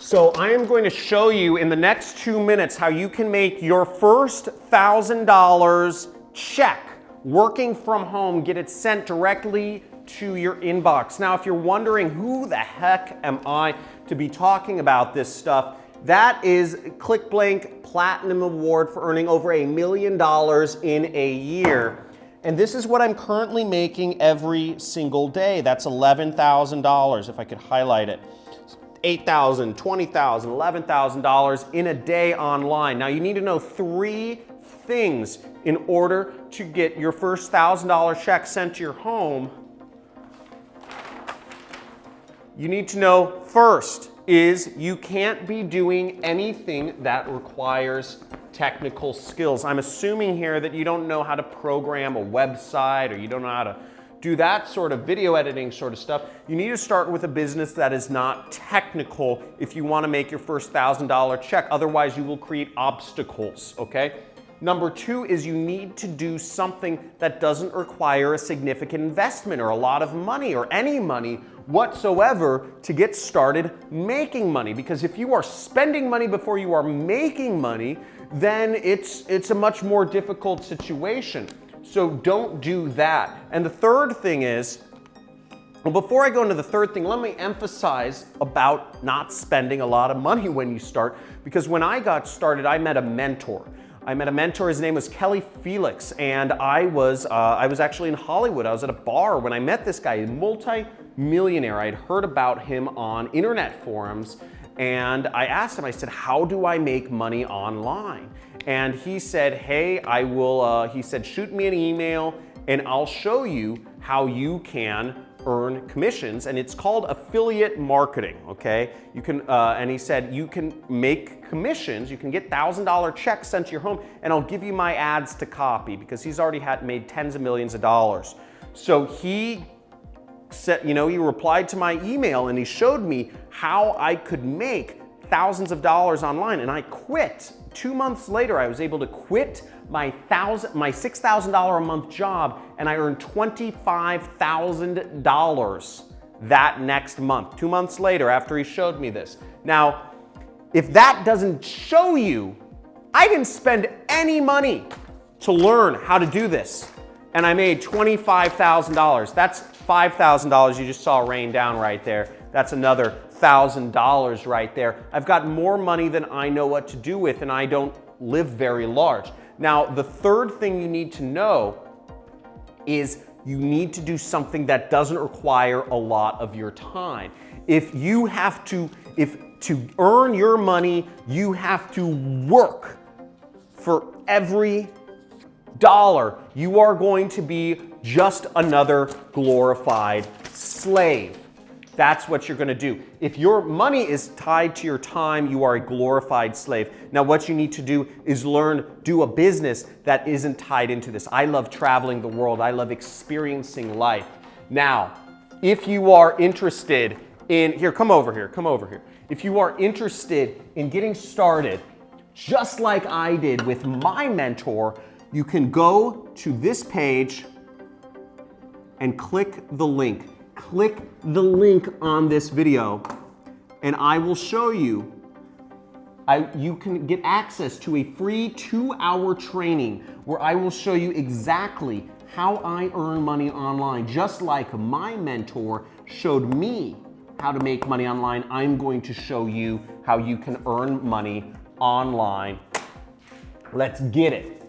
So I am going to show you in the next 2 minutes how you can make your first $1,000 check working from home, get it sent directly to your inbox. Now, if you're wondering who the heck am I to be talking about this stuff, that is ClickBlank Platinum Award for earning over $1 million in a year. And this is what I'm currently making every single day. That's $11,000, if I could highlight it. $8,000, $20,000, $11,000 in a day online. Now you need to know 3 things in order to get your first $1,000 check sent to your home. You need to know first is you can't be doing anything that requires technical skills. I'm assuming here that you don't know how to program a website or you don't know how to do that sort of video editing sort of stuff. You need to start with a business that is not technical if you want to make your first $1,000 check. Otherwise, you will create obstacles, okay? Number 2 is you need to do something that doesn't require a significant investment or a lot of money or any money whatsoever to get started making money. Because if you are spending money before you are making money, then it's a much more difficult situation. So don't do that. And the third thing is, well, before I go into the third thing, let me emphasize about not spending a lot of money when you start, because when I got started, I met a mentor. His name was Kelly Felix, and I was actually in Hollywood. I was at a bar when I met this guy, a multi-millionaire. I'd heard about him on internet forums, and I asked him, I said, how do I make money online? And he said, hey, he said, shoot me an email and I'll show you how you can earn commissions. And it's called affiliate marketing, okay? You can, and he said, you can make commissions, you can get $1,000 checks sent to your home, and I'll give you my ads to copy, because he's already made tens of millions of dollars. So he said, he replied to my email and he showed me how I could make thousands of dollars online, and I quit. 2 months later, I was able to quit my $6,000 a month job, and I earned $25,000 that next month. 2 months later, after he showed me this. Now, if that doesn't show you, I didn't spend any money to learn how to do this, and I made $25,000. That's $5,000 you just saw rain down right there. That's another $1,000 right there. I've got more money than I know what to do with, and I don't live very large. Now, the third thing you need to know is you need to do something that doesn't require a lot of your time. To earn your money, you have to work for every dollar. You are going to be just another glorified slave. That's what you're going to do. If your money is tied to your time, you are a glorified slave. Now, what you need to do is do a business that isn't tied into this. I love traveling the world. I love experiencing life. Now, if you are interested in, come over here. If you are interested in getting started, just like I did with my mentor, you can go to this page and click the link. Click the link on this video and I will show you. You can get access to a free 2-hour training where I will show you exactly how I earn money online. Just like my mentor showed me how to make money online, I'm going to show you how you can earn money online. Let's get it.